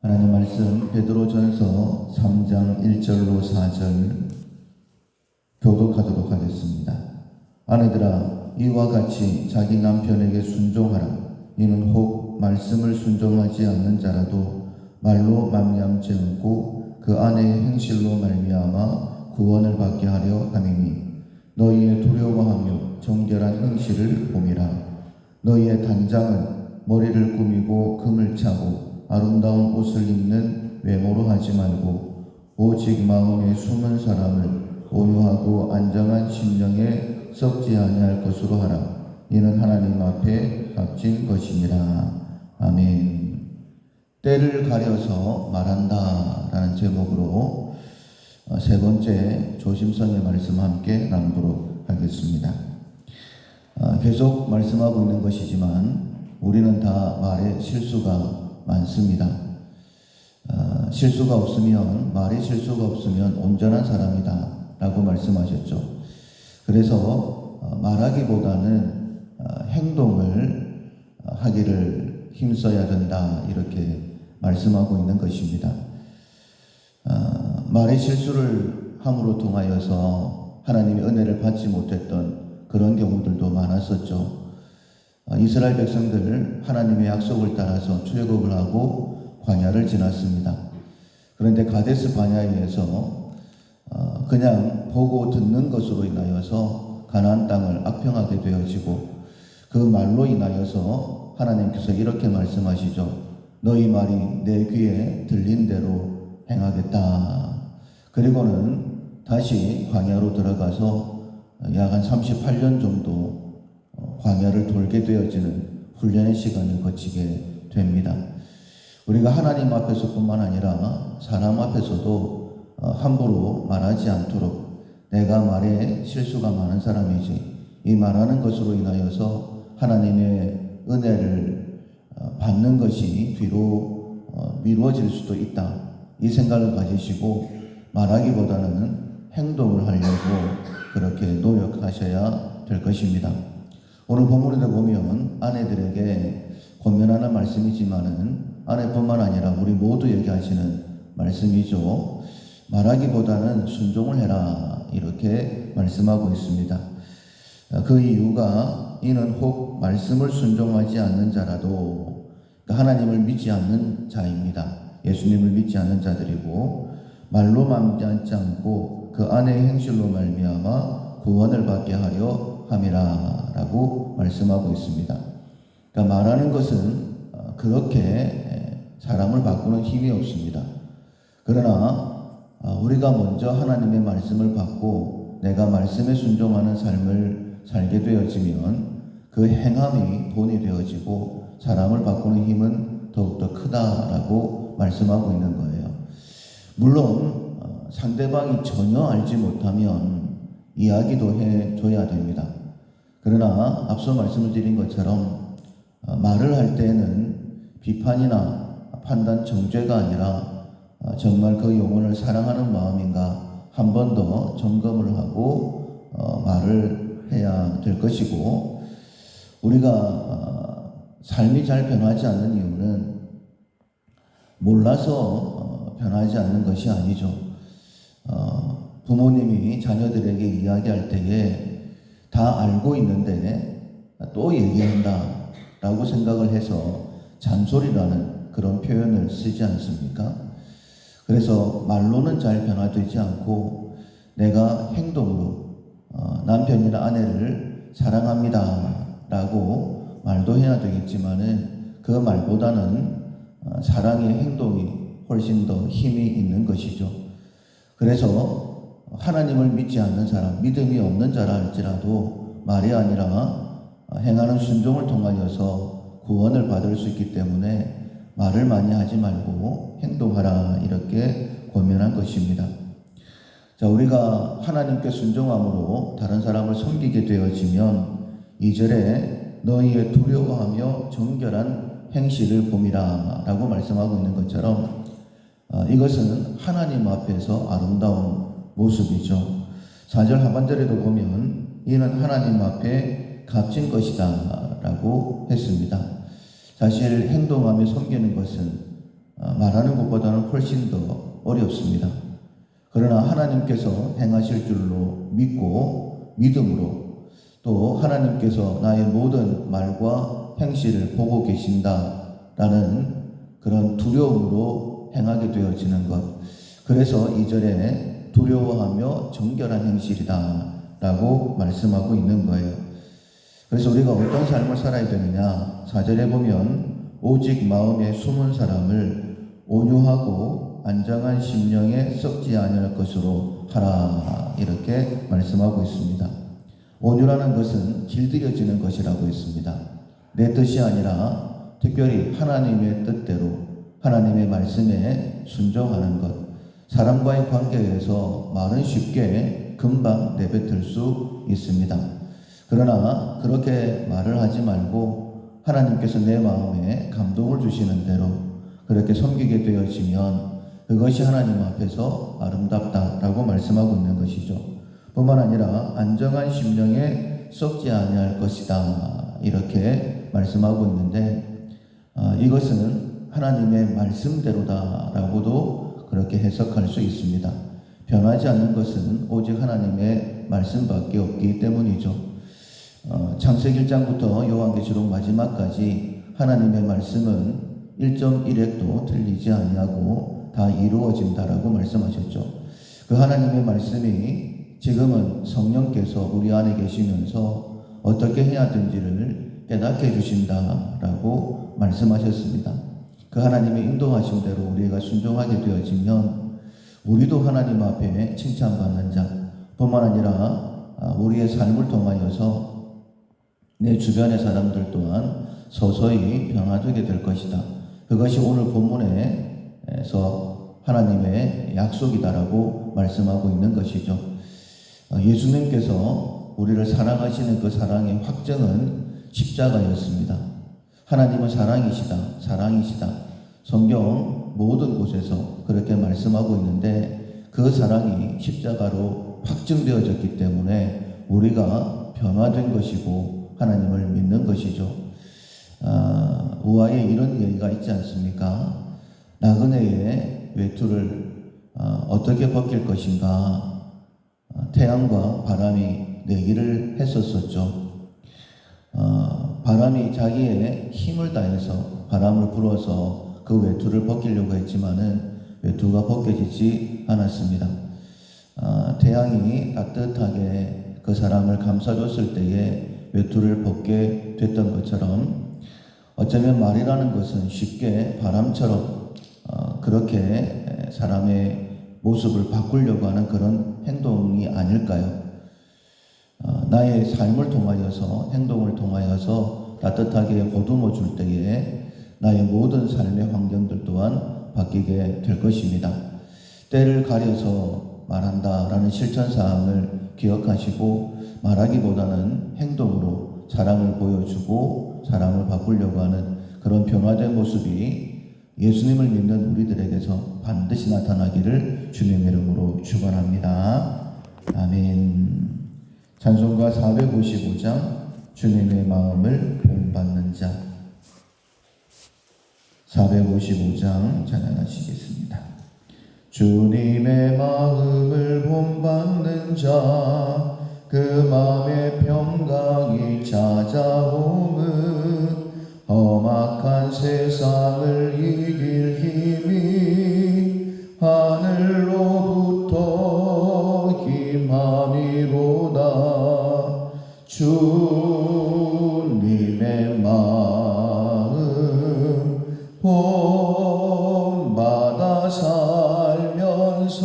하나님 말씀 베드로전서 3장 1절로 4절 교독하도록 하겠습니다. 아내들아, 이와 같이 자기 남편에게 순종하라. 이는 혹 말씀을 순종하지 않는 자라도 말로 말미암지 않고 그 아내의 행실로 말미암아 구원을 받게 하려 함이니, 너희의 두려워하며 정결한 행실을 봄이라. 너희의 단장은 머리를 꾸미고 금을 차고 아름다운 옷을 입는 외모로 하지 말고, 오직 마음에 숨은 사람을 온유하고 안정한 심령에 썩지 아니할 것으로 하라. 이는 하나님 앞에 값진 것이니라. 아멘. 때를 가려서 말한다 라는 제목으로 세 번째 조심성의 말씀 함께 나누도록 하겠습니다. 계속 말씀하고 있는 것이지만 우리는 다 말에 실수가 많습니다. 실수가 없으면, 말에 실수가 없으면 온전한 사람이다 라고 말씀하셨죠. 그래서 말하기보다는 행동을 하기를 힘써야 된다, 이렇게 말씀하고 있는 것입니다. 말의 실수를 함으로 통하여서 하나님의 은혜를 받지 못했던 그런 경우들도 많았었죠. 이스라엘 백성들 하나님의 약속을 따라서 출애굽을 하고 광야를 지났습니다. 그런데 가데스 바냐에서 그냥 보고 듣는 것으로 인하여서 가나안 땅을 악평하게 되어지고, 그 말로 인하여서 하나님께서 이렇게 말씀하시죠. 너희 말이 내 귀에 들린 대로 행하겠다. 그리고는 다시 광야로 들어가서 약 한 38년 정도 광야를 돌게 되어지는 훈련의 시간을 거치게 됩니다. 우리가 하나님 앞에서뿐만 아니라 사람 앞에서도 함부로 말하지 않도록, 내가 말에 실수가 많은 사람이지, 이 말하는 것으로 인하여서 하나님의 은혜를 받는 것이 뒤로 미루어질 수도 있다, 이 생각을 가지시고 말하기보다는 행동을 하려고 그렇게 노력하셔야 될 것입니다. 오늘 본문에 보면 아내들에게 권면하는 말씀이지만은 아내뿐만 아니라 우리 모두에게 하시는 말씀이죠. 말하기보다는 순종을 해라, 이렇게 말씀하고 있습니다. 그 이유가, 이는 혹 말씀을 순종하지 않는 자라도, 하나님을 믿지 않는 자입니다. 예수님을 믿지 않는 자들이고, 말로 말미암지 않고 그 안의 행실로 말미암아 구원을 받게 하려 함이라 라고 말씀하고 있습니다. 그러니까 말하는 것은 그렇게 사람을 바꾸는 힘이 없습니다. 그러나 우리가 먼저 하나님의 말씀을 받고 내가 말씀에 순종하는 삶을 살게 되어지면 그 행함이 본이 되어지고 사람을 바꾸는 힘은 더욱더 크다라고 말씀하고 있는 거예요. 물론 상대방이 전혀 알지 못하면 이야기도 해줘야 됩니다. 그러나 앞서 말씀을 드린 것처럼 말을 할 때는 비판이나 판단 정죄가 아니라 정말 그 영혼을 사랑하는 마음인가 한 번 더 점검을 하고 말을 해야 될 것이고, 우리가 삶이 잘 변하지 않는 이유는 몰라서 변하지 않는 것이 아니죠. 부모님이 자녀들에게 이야기할 때에 다 알고 있는데 또 얘기한다 라고 생각을 해서 잔소리라는 그런 표현을 쓰지 않습니까? 그래서 말로는 잘 변화되지 않고 내가 행동으로 남편이나 아내를 사랑합니다 라고 말도 해야 되겠지만은 그 말보다는 사랑의 행동이 훨씬 더 힘이 있는 것이죠. 그래서 하나님을 믿지 않는 사람, 믿음이 없는 자라 할지라도 말이 아니라 행하는 순종을 통하여서 구원을 받을 수 있기 때문에 말을 많이 하지 말고 행동하라, 이렇게 권면한 것입니다. 자, 우리가 하나님께 순종함으로 다른 사람을 섬기게 되어지면 2절에 너희의 두려워하며 정결한 행실을 봄이라 라고 말씀하고 있는 것처럼 이것은 하나님 앞에서 아름다운 모습이죠. 4절 하반절에도 보면 이는 하나님 앞에 값진 것이다 라고 했습니다. 사실 행동하며 섬기는 것은 말하는 것보다는 훨씬 더 어렵습니다. 그러나 하나님께서 행하실 줄로 믿고 믿음으로 또 하나님께서 나의 모든 말과 행실을 보고 계신다라는 그런 두려움으로 행하게 되어지는 것. 그래서 2절에 두려워하며 정결한 행실이다 라고 말씀하고 있는 거예요. 그래서 우리가 어떤 삶을 살아야 되느냐, 4절에 보면 오직 마음에 숨은 사람을 온유하고 안정한 심령에 썩지 아니할 것으로 하라, 이렇게 말씀하고 있습니다. 온유라는 것은 길들여지는 것이라고 했습니다. 내 뜻이 아니라 특별히 하나님의 뜻대로 하나님의 말씀에 순종하는 것. 사람과의 관계에서 말은 쉽게 금방 내뱉을 수 있습니다. 그러나 그렇게 말을 하지 말고 하나님께서 내 마음에 감동을 주시는 대로 그렇게 섬기게 되어지면 그것이 하나님 앞에서 아름답다라고 말씀하고 있는 것이죠. 뿐만 아니라 안정한 심령에 썩지 아니할 것이다, 이렇게 말씀하고 있는데 이것은 하나님의 말씀대로다라고도 그렇게 해석할 수 있습니다. 변하지 않는 것은 오직 하나님의 말씀밖에 없기 때문이죠. 창세기 1장부터 요한계시록 마지막까지 하나님의 말씀은 1.1핵도 틀리지 아니하고 다 이루어진다라고 말씀하셨죠. 그 하나님의 말씀이 지금은 성령께서 우리 안에 계시면서 어떻게 해야 되는지를 깨닫게 해주신다라고 말씀하셨습니다. 그 하나님의 인도하심대로 우리가 순종하게 되어지면 우리도 하나님 앞에 칭찬받는 자 뿐만 아니라 우리의 삶을 통하여서 내 주변의 사람들 또한 서서히 변화되게 될 것이다. 그것이 오늘 본문에서 하나님의 약속이다라고 말씀하고 있는 것이죠. 예수님께서 우리를 사랑하시는 그 사랑의 확증은 십자가였습니다. 하나님은 사랑이시다. 성경 모든 곳에서 그렇게 말씀하고 있는데 그 사랑이 십자가로 확증되어졌기 때문에 우리가 변화된 것이고 하나님을 믿는 것이죠. 우화에 이런 얘기가 있지 않습니까? 나그네의 외투를 어떻게 벗길 것인가? 태양과 바람이 내기를 했었었죠. 바람이 자기의 힘을 다해서 바람을 불어서 그 외투를 벗기려고 했지만은 외투가 벗겨지지 않았습니다. 태양이 따뜻하게 그 사람을 감싸줬을 때에 외투를 벗게 됐던 것처럼 어쩌면 말이라는 것은 쉽게 바람처럼 그렇게 사람의 모습을 바꾸려고 하는 그런 행동이 아닐까요? 나의 삶을 통하여서 행동을 통하여서 따뜻하게 보듬어 줄 때에 나의 모든 삶의 환경들 또한 바뀌게 될 것입니다. 때를 가려서 말한다라는 실천사항을 기억하시고 말하기보다는 행동으로 사랑을 보여주고 사랑을 바꾸려고 하는 그런 변화된 모습이 예수님을 믿는 우리들에게서 반드시 나타나기를 주님의 이름으로 축원합니다. 아멘. 찬송가 455장 주님의 마음을 본받는 자, 455장 찬양하시겠습니다. 주님의 마음을 본받는 자, 그 마음의 평강이 찾아오는 험악한 세상을 이길 힘이 하늘로부터 임함이로다. 주님의 마음 본받아 살면서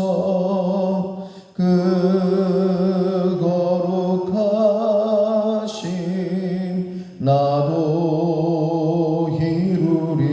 그 거룩하심 나도 이루리.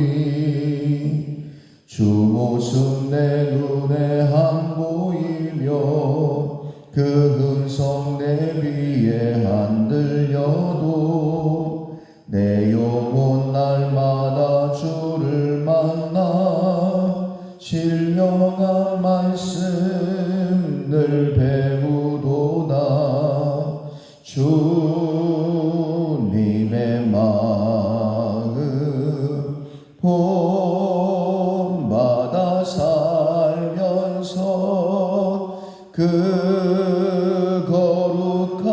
주 모습 내 눈에 안 보이며 그 음성 내 귀에 안 들려도 내 영혼 날마다 주를 만나 신령한 말씀 늘 배우도다. 주님의 마음 본받아 그 거룩하심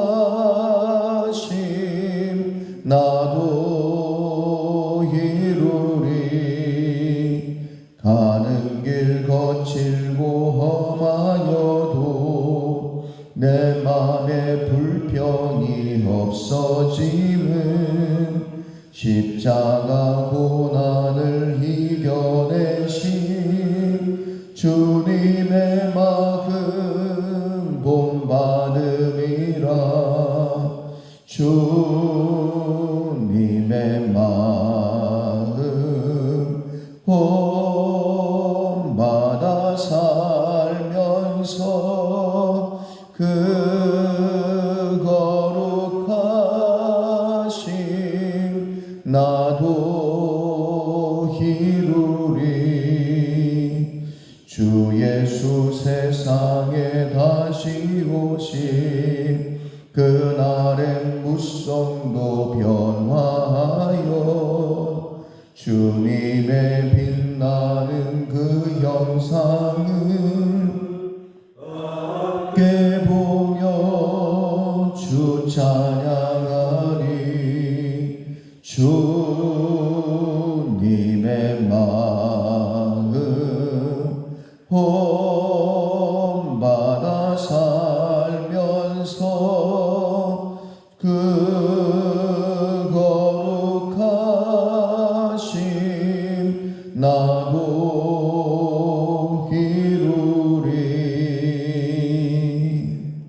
나도 이루리. 가는 길 거칠고 험하여도 내 맘에 불평이 없어짐은 십자가 고난을 이겨내신 주님의 마음 본받음이라. 주님의 마음 본받아 살면서 그 거룩하심 나도 이루리. 주 예수 세상에 다시 오신 그날의 무성도 변화하여 주님의 빛나는 그 형상